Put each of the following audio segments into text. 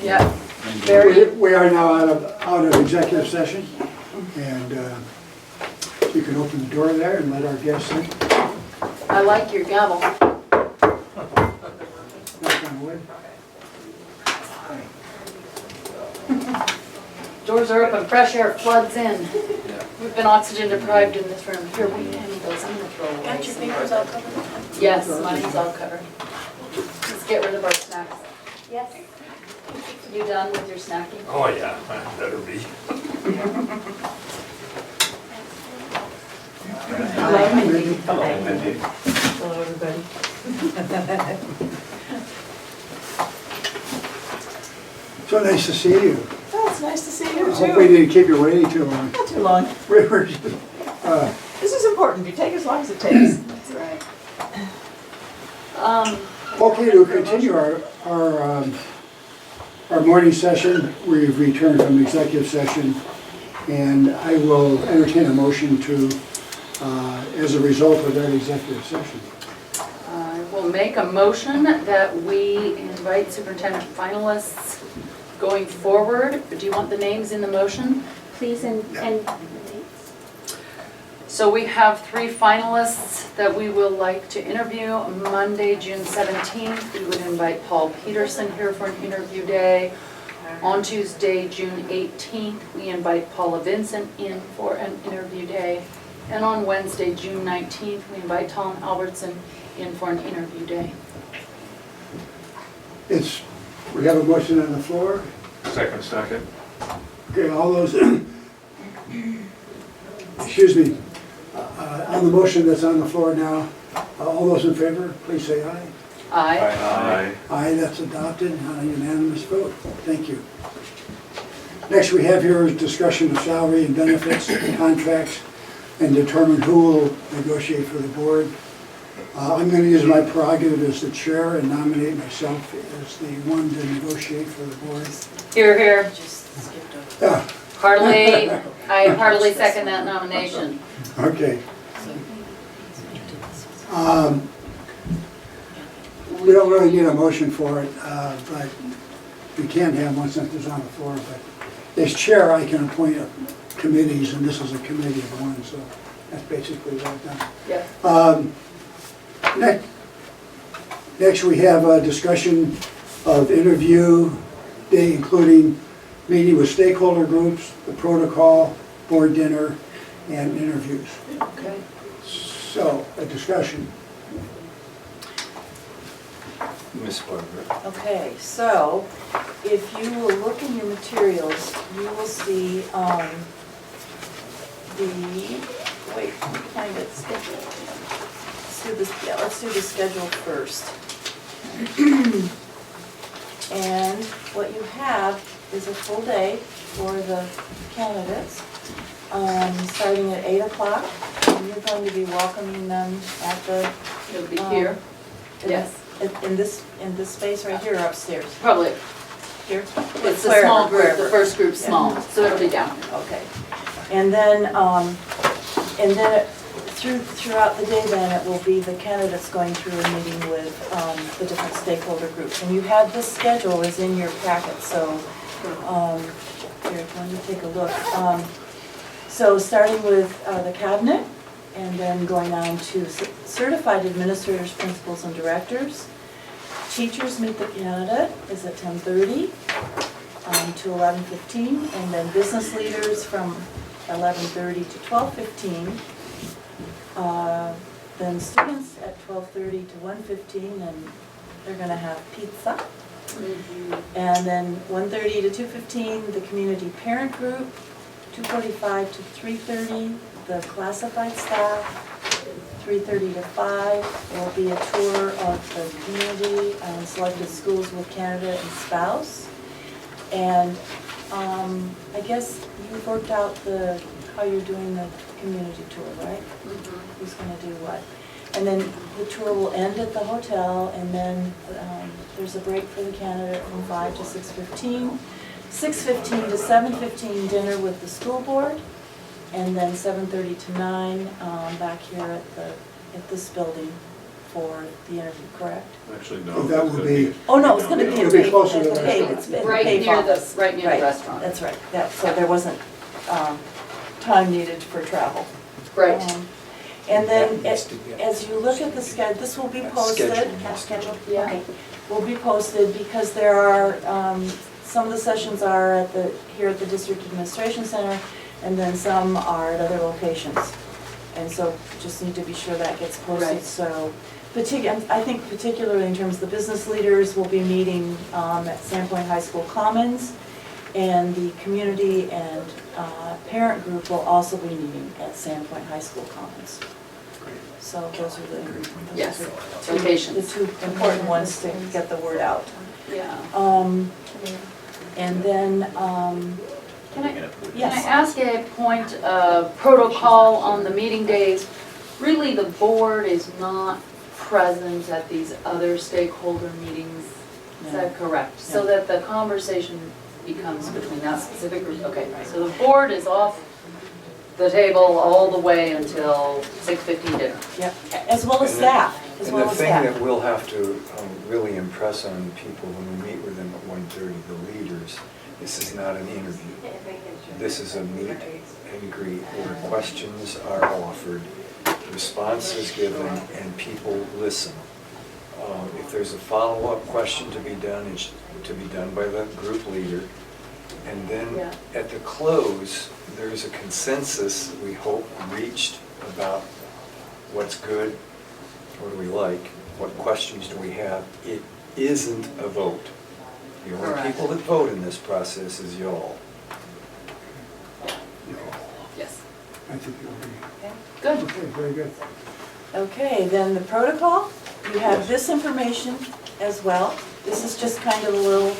Yeah. Very. We are now out of executive session, and you can open the door there and let our guests in. I like your gavel. Knock on wood. Doors are open, fresh air floods in. We've been oxygen deprived in this room. Here, we hand those, I'm gonna throw away. Got your some fingers more. all covered? Yes, mine's all covered. Let's get rid of our snacks. Yes. You done with your snacking? Oh, yeah, better be. Hello, Mindy. Hello, Mindy. Hello, everybody. So nice to see you. Oh, it's nice to see I you hope we too. didn't keep you waiting too long. Not too long. We're This is important. You take as long as it takes. That's right. okay to continue our morning session. We've returned from executive session, and I will entertain a motion to, as a result of that executive session. I will make a motion that we invite superintendent finalists going forward. Do you want the names in the motion? Please, and So we have 3 finalists that we will like to interview. Monday, June 17th, we would invite Paul Peterson here for an interview day. On Tuesday, June 18th, we invite Paula Vincent in for an interview day. And on Wednesday, June 19th, we invite Tom Albertson in for an interview day. We have a motion on the floor. Second. Okay, all those, excuse me, on the motion that's on the floor now, all those in favor, please say aye. Aye. Aye. Aye, that's adopted on a unanimous vote. Thank you. Next we have here is discussion of salary and benefits, contracts, and determine who will negotiate for the board. I'm going to use my prerogative as the chair and nominate myself as the one to negotiate for the board. Here, here. Just skipped over. I heartily second that nomination. Okay. We don't really need a motion for it, but we can have one since it's on the floor. But as chair, I can appoint committees, and this is a committee of one, so that's basically what I've done. Yep. Next we have a discussion of interview day, including meeting with stakeholder groups, the protocol, board dinner, and interviews. Okay. So, a discussion. Miss Barber. Okay, so if you will look in your materials, you will see wait, let me find it, schedule. Let's do the schedule first. And what you have is a full day for the candidates, starting at 8 o'clock. And you're going to be welcoming them at the... It'll be here. Yes. In this space right here or upstairs? Probably. Here? It's a small group, the first group's small, so it'll be down here. Okay. And then throughout the day then, it will be the candidates going through a meeting with the different stakeholder groups. And you have this schedule is in your packet, so here, let me take a look. So starting with the cabinet, and then going on to certified administrators, principals, and directors. Teachers meet the candidate is at 10:30 to 11:15, and then business leaders from 11:30 to 12:15. Then students at 12:30 to 1:15, and they're going to have pizza. And then 1:30 to 2:15, the community parent group. 2:45 to 3:30, the classified staff. 3:30 to 5, there will be a tour of the community and selected schools with candidate and spouse. And I guess you've worked out how you're doing the community tour, right? Who's going to do what? And then the tour will end at the hotel, and then there's a break for the candidate from 5 to 6:15. 6:15 to 7:15, dinner with the school board, and then 7:30 to 9 back here at this building for the interview, correct? Actually, So no. that it's would gonna be- Oh, no, it's gonna be It'll at be the closer to at the Pave, restaurant. it's at the Right Pave near the, office. right near the Right. restaurant. That's right, so there wasn't time needed for travel. Right. And then, That needs to get- as you look at the schedule, this will be posted. Schedule. Yeah. Okay, will be posted because there are, some of the sessions are at the, here at the District Administration Center, and then some are at other locations. And so just need to be sure that gets posted, Right. so, I think particularly in terms of the business leaders, will be meeting at Sandpoint High School Commons, and the community and parent group will also be meeting at Sandpoint High School Commons. So those are Yes, the locations. two important ones to get the word out. Yeah. And then, Can I yes, ask a point of protocol on the meeting days? Really, the board is not present at these other stakeholder meetings, is that correct? So that the conversation becomes between that specific group, okay, so the board is off the table all the way until 6:15 dinner. yep, as well as staff, as well as And the thing staff. that we'll have to really impress on people when we meet with them at 1:30, the leaders, this is not an interview. This is a meet and greet where questions are offered, responses given, and people listen. If there's a follow-up question to be done, it's to be done by the group leader. And then Yeah. at the close, there's a consensus, we hope, reached about what's good, what do we like, what questions do we have. It isn't a vote. The only Correct. people that vote in this process is y'all. Yes. I think it'll be, Good. okay, very good. Okay, then the protocol, you have this information as well. This is just kind of a little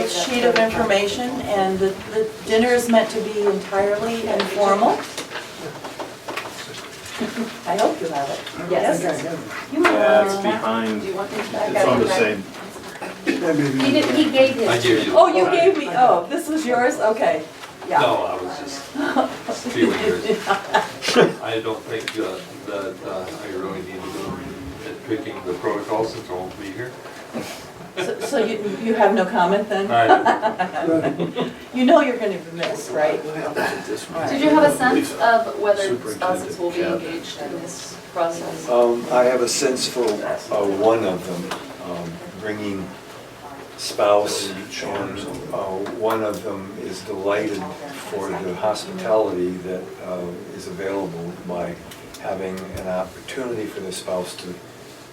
sheet of information, and the dinner is meant to be entirely informal. I hope you have it. I Yes. think I have it. You might Yeah, it's want to- behind, Do you want these it's back? on the same. That may be- He did, he gave his. I give you. Oh, you gave me, oh, this was yours, okay, yeah. No, I was just feeling yours. I don't think that I really need to go at picking the protocol since I won't be here. So you have no comment then? Good. You know you're gonna be missed, right? Did you have a sense of whether spouses will be engaged in this process? I have a sense for one of them bringing spouse, and one of them is delighted for the hospitality that is available by having an opportunity for the spouse to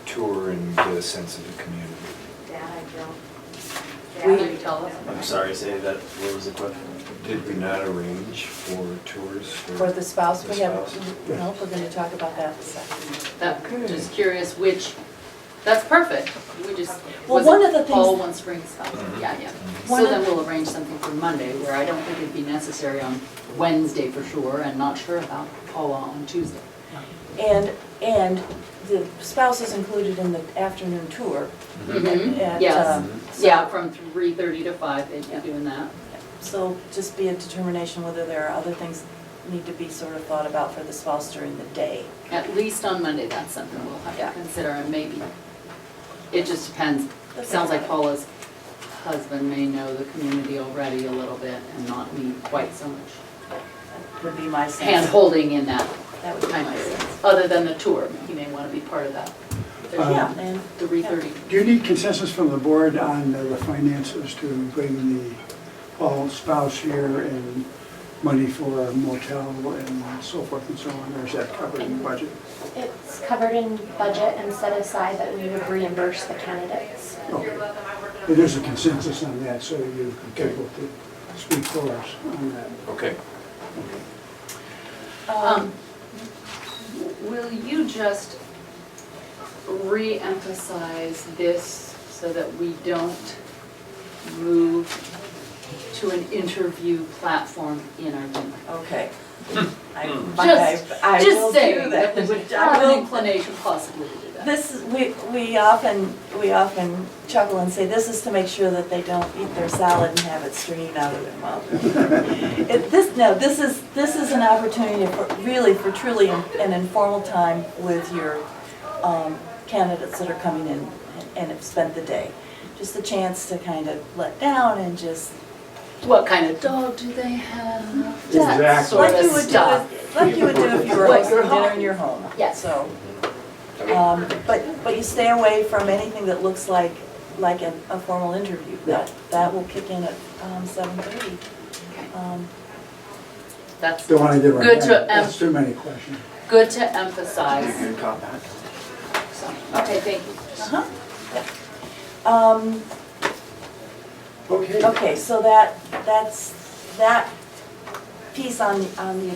tour and get a sense of the community. Will you tell us? I'm sorry, say that, what was the question? Did we not arrange for tours For the spouse, we have, spouse? no, we're gonna talk about that in a second. That, just curious which, that's perfect. We just, Well, was one it of the things- Paul wants to bring stuff? Yeah, yeah. One So of- then we'll arrange something for Monday, where I don't think it'd be necessary on Wednesday for sure, and not sure about Paula on Tuesday. And the spouse is included in the afternoon tour. at, Yes, so- yeah, from 3:30 to 5, they'd be doing that. So just be a determination whether there are other things that need to be sort of thought about for the spouse during the day. At least on Monday, that's something we'll have to consider, and maybe, it just depends. Sounds like Paula's husband may know the community already a little bit and not need quite so much Would be my sense. hand-holding in that That would be time my period. sense. Other than the tour, he may want to be part of that. Yeah, and 3:30. Do you need consensus from the board on the finances to bring the Paul spouse here and money for a motel and so forth and so on, or is that covered in the budget? It's covered in budget and set aside that we would reimburse the candidates. Okay. There's a consensus on that, so you can be able to speak for us on that. Okay. Will you just re-emphasize this so that we don't move to an interview platform in our dinner? okay. I Just will saying do that that. we would I have will- an inclination possibly to do that. This, is- we often chuckle and say, this is to make sure that they don't eat their salad and have it stream out of their mouth. This is an opportunity for, really, for truly an informal time with your candidates that are coming in and have spent the day. Just a chance to kind of let down and just, What kind of dog do they have? Exactly. That sort like you of would do, stuff. like you would do if you were Like hosting your dinner home. in your home. Yes. So, but you stay away from anything that looks like a formal interview. That will kick in at 7:30. That's Don't want to get right Good back. to That's too many questions. good to emphasize. Good comment. So, okay, thank you. Uh-huh. Okay. Okay, so that's that piece on the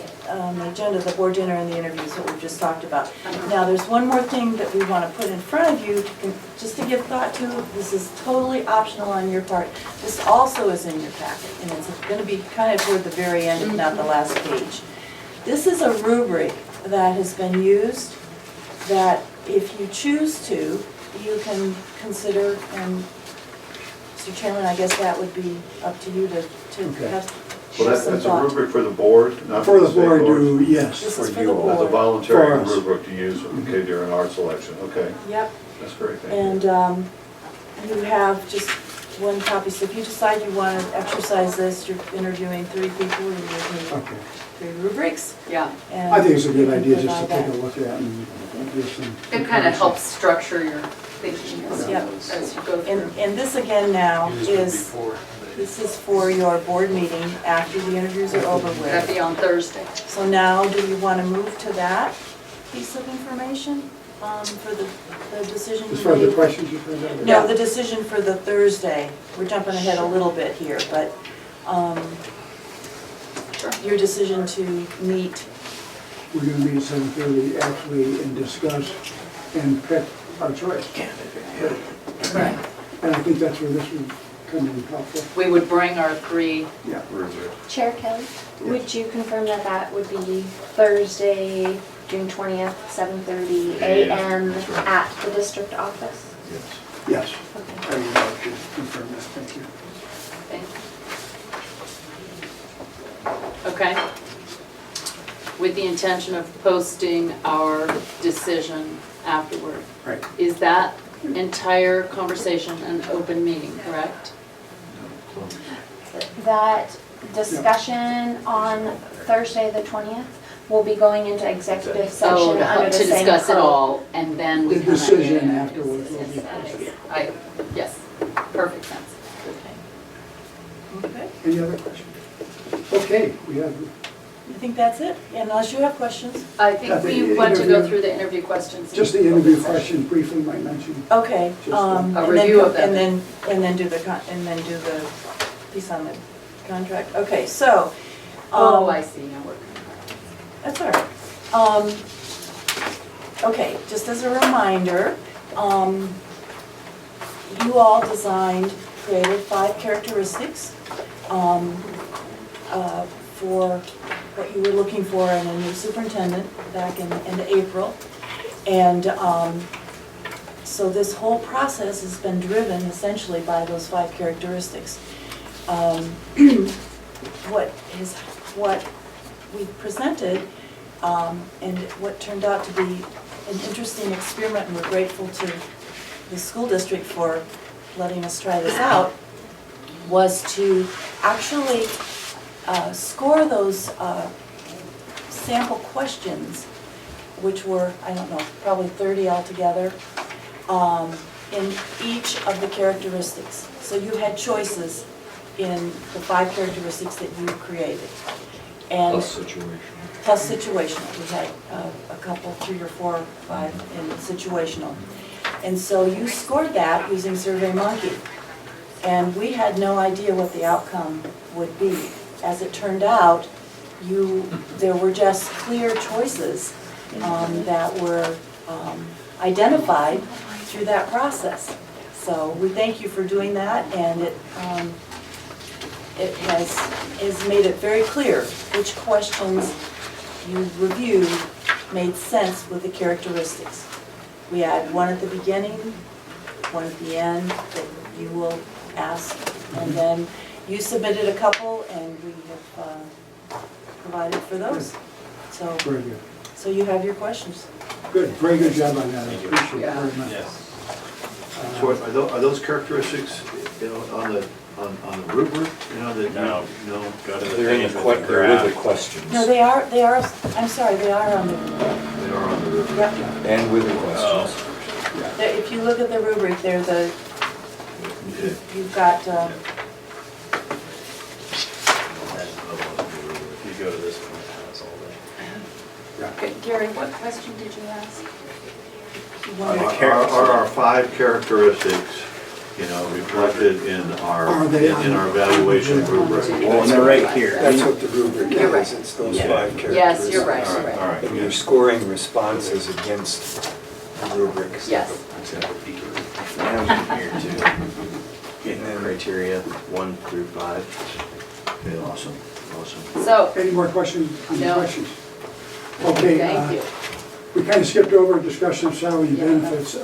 agenda, the board dinner and the interviews that we've just talked about. Now, there's one more thing that we want to put in front of you, just to give thought to. This is totally optional on your part. This also is in your packet, and it's going to be kind of toward the very end, if not the last page. This is a rubric that has been used that if you choose to, you can consider, and Mr. Chairman, I guess that would be up to you to Okay. have Well, some that's a thought. rubric for the board, not For for the the state board, board. do, yes. This For is for you the all. As a board. voluntary For us. rubric to use, okay, during art selection, okay, Yep, that's great, thank you. and you have just one copy, so if you decide you want to exercise this, you're interviewing 3 people, you're using Okay. 3 rubrics, Yeah, and I think it's a you good can idea just to provide take a that. look at and give some. it kind of helps structure your thinking as Yep. as you go And, through. and this again now Used it is, before. this is for your board meeting after the interviews are over That'd with. be on Thursday. So now, do you want to move to that piece of information for the decision As you far as the made? questions you've heard. No, the decision for the Thursday. We're jumping ahead a little bit here, but Sure. your decision to meet, We're going to meet at 7:30 actually and discuss and pick our choice. Right. And I think that's where this would come in helpful. We would bring our 3, Yeah. Chair Kelly, would you confirm that that would be Thursday, June 20th, 7:30 a.m. that's right. at the district office? Yes. Okay. I would like to confirm that, thank you. okay? With the intention of posting our decision afterward. Right. Is that entire conversation an open meeting, correct? That discussion on Thursday, the 20th, will be going into executive session under the To same discuss it code. all, and then we The come out. decision afterwards will be posted. Yes, perfect sense. okay? Any other questions? Okay, we have, You think that's it? Unless you have questions? I think we want to go through the interview questions. just the interview questions briefly might mention. Okay. Just, and then review co- of them. And then do the piece on the contract. Okay, so. Oh, I see, now we're. That's all right. Okay, just as a reminder, you all created 5 characteristics for what you were looking for in a new superintendent back in April. And so this whole process has been driven essentially by those 5 characteristics. What we presented and what turned out to be an interesting experiment, and we're grateful to the school district for letting us try this out, was to actually score those sample questions, which were, I don't know, probably 30 altogether, in each of the characteristics. So you had choices in the 5 characteristics that you created. And Plus situational. plus situational. We had a couple, 3 or 4 or 5 in situational. And so you scored that using SurveyMonkey. And we had no idea what the outcome would be. As it turned out, there were just clear choices that were identified through that process. So we thank you for doing that, and it has made it very clear which questions you reviewed made sense with the characteristics. We had one at the beginning, one at the end that you will ask, and then you submitted a couple, and we have provided for those. So, Very good. so you have your questions. Good, very good job on that, I Thank you. appreciate it Yeah. very much. Yes. So are those characteristics, you know, on the rubric, you know, that No. you know? Go to the They're in page the, with the they're in the graph. questions. No, they are, I'm sorry, they are on the, They are on the rubric. yep. And with the questions. If you look at the rubric, there's a, Okay. you've got, That's above the rubric. If you go to this one, it has all that. Okay, Gary, what question did you ask? you want Are our 5 characteristics, you know, reflected in our Are they on- evaluation rubric? Well, and they're right here. That's what the rubric You're right. is, it's those Yeah. 5 characteristics. Yes, you're right, All you're right, all right. right. And you're scoring responses against the rubric. Yes. Now here too. In the criteria 1 through 5. Okay, awesome, awesome. So, Any more questions on the No. questions? Okay, thank you. we kind of skipped over a discussion of salary and Yeah. benefits.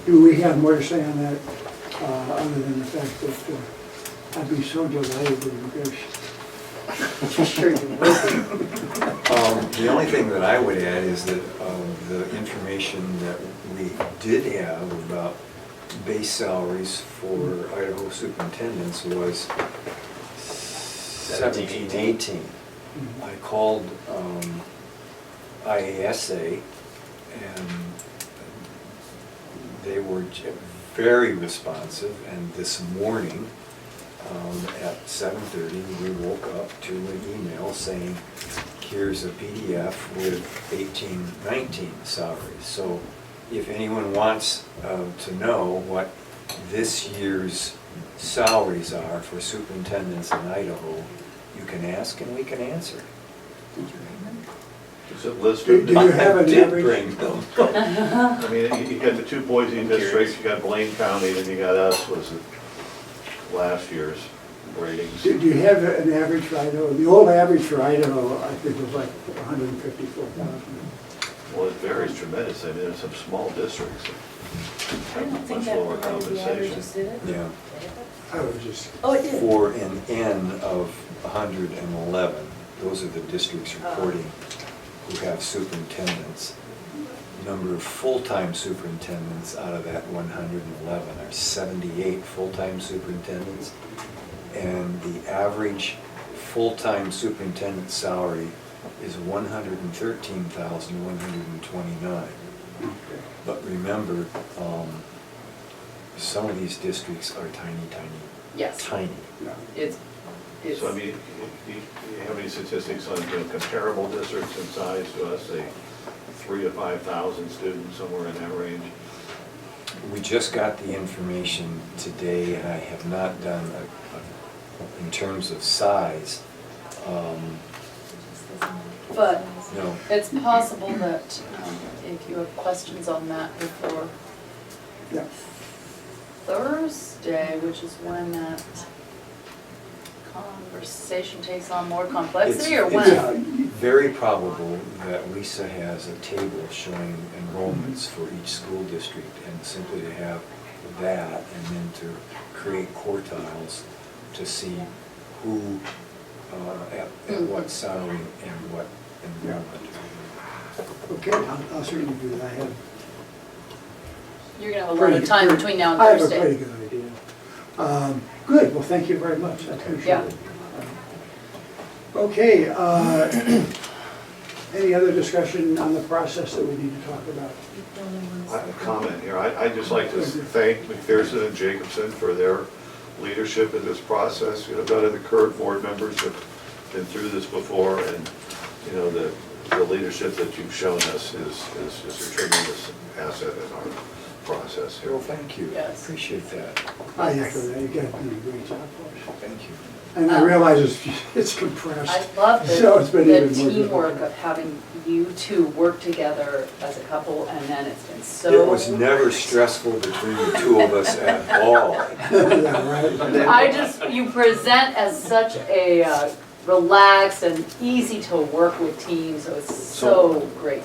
Do we have more to say on that, other than the fact that I'd be so delighted to negotiate? Sure you will. The only thing that I would add is that the information that we did have about base salaries for Idaho superintendents was 17, 18. I called IASA and they were very responsive, and this morning at 7:30 we woke up to an email saying here's a PDF with 18, 19 salaries. So if anyone wants to know what this year's salaries are for superintendents in Idaho, you can ask and we can answer. Is it listed? Do you have I an did average? bring them. I mean, you got the 2 Boise districts, you got Blaine County, then you got us, was it last year's ratings? Do you have an average for Idaho? The old average for Idaho, I think, was like 154,000. Well, it varies tremendously. I mean, there's some small districts that I don't have think much that lower provided the compensation. averages, did it? Yeah. I was just, Oh, it did. For an N of 111, those are the districts reporting who have superintendents. Number of full-time superintendents out of that 111 are 78 full-time superintendents. And the average full-time superintendent salary is $113,129. But remember, some of these districts are tiny, Yes, tiny. it's, So I mean, do you have any statistics on, you know, comparable districts in size to us, say 3,000 to 5,000 students, somewhere in that range? We just got the information today, and I have not done, in terms of size, but no. it's possible that if you have questions on that before yeah. Thursday, which is when that conversation takes on more complexity, or It's when? very probable that Lisa has a table showing enrollments for each school district, and simply to have that, and then to create quartiles to see who, at what salary and what enrollment. Okay, I'll certainly do that. I have You're gonna have a lot of time between now and I have a Thursday. pretty good idea. Good, well, thank you very much, I appreciate Yeah. it. Okay, any other discussion on the process that we need to talk about? I have a comment here. I'd just like to thank McPherson and Jacobson for their leadership in this process. You know, none of the current board members have been through this before, and, you know, the leadership that you've shown us is just a tremendous asset in our process here. Well, thank you, Yes. appreciate that, I echo that, you guys did a great job for us. thank you. And I realize it's compressed. I love So it's been the even more teamwork difficult. of having you two work together as a couple, and then it's been so. It was never stressful between the two of us at all. Yeah, right. I just, you present as such a relaxed and easy to work with team, so it's so great.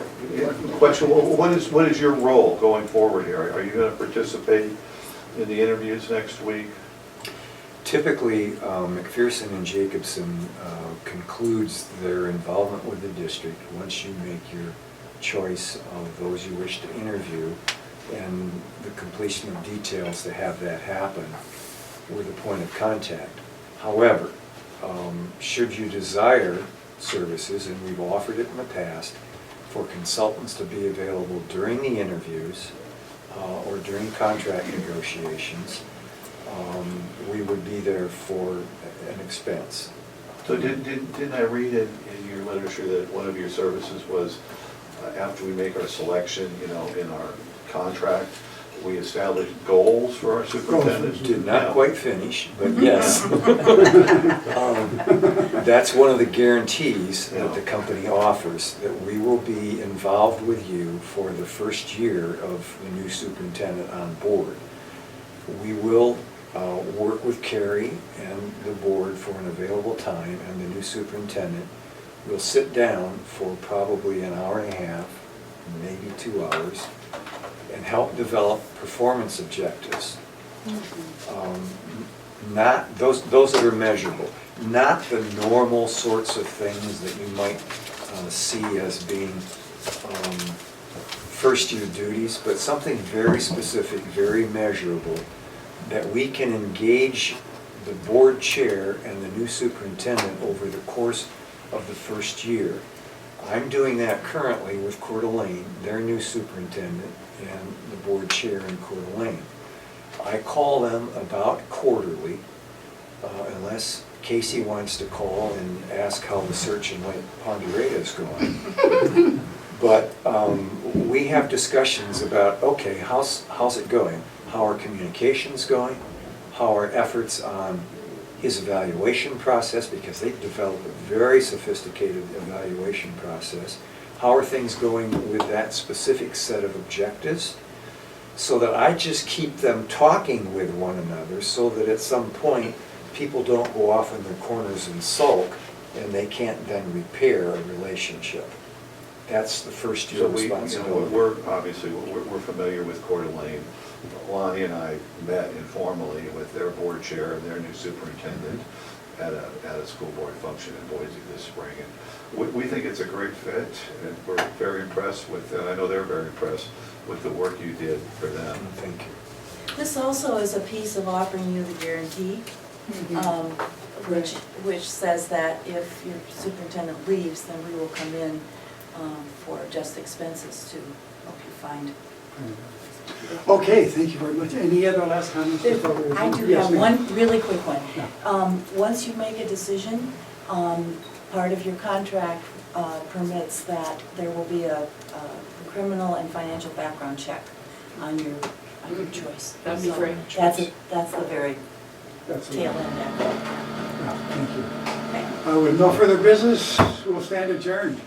Question, what is your role going forward here? Are you going to participate in the interviews next week? Typically, McPherson and Jacobson concludes their involvement with the district once you make your choice of those you wish to interview and the completion of details to have that happen with a point of contact. However, should you desire services, and we've offered it in the past, for consultants to be available during the interviews or during contract negotiations, we would be there for an expense. So didn't I read in your literature that one of your services was, after we make our selection, in our contract, we establish goals for our superintendents? Did not Yeah. quite finish, but yes. That's one of the guarantees that the company offers, that we will be involved with you for the first year of the new superintendent on board. We will work with Carrie and the board for an available time, and the new superintendent will sit down for probably an hour and a half, maybe 2 hours, and help develop performance objectives. Not those that are measurable, not the normal sorts of things that you might see as being first-year duties, but something very specific, very measurable, that we can engage the board chair and the new superintendent over the course of the first year. I'm doing that currently with Coeur d'Alene, their new superintendent, and the board chair in Coeur d'Alene. I call them about quarterly, unless Casey wants to call and ask how the search in Lake Ponderosa is going. But we have discussions about, okay, how's it going? How are communications going? How are efforts on his evaluation process, because they've developed a very sophisticated evaluation process. How are things going with that specific set of objectives? So that I just keep them talking with one another, so that at some point, people don't go off in their corners and sulk, and they can't then repair a relationship. That's the first year So responsibility. we're obviously, we're familiar with Coeur d'Alene. Lonnie and I met informally with their board chair and their new superintendent at a school board function in Boise this spring. And we think it's a great fit, and we're very impressed with, and I know they're very impressed with the work you did for them. Thank you. This also is a piece of offering you the guarantee, which says that if your superintendent leaves, then we will come in for just expenses to help you find. Okay, thank you very much. Any other last comments? I do Yes, have ma'am. one really quick one. Once you make a decision, part of your contract permits that there will be a criminal and financial background check on your choice. That'd be So great. That's the very That's the- tail end of it. Yeah, thank you. Okay. With no further business, we'll stand adjourned.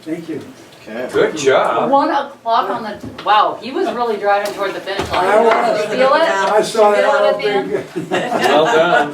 Thank you. Okay. Good job. 1 o'clock on the, wow, he was really driving toward the finish line. I was. Did you feel it? I saw Did you feel it that at the end? big. Well done.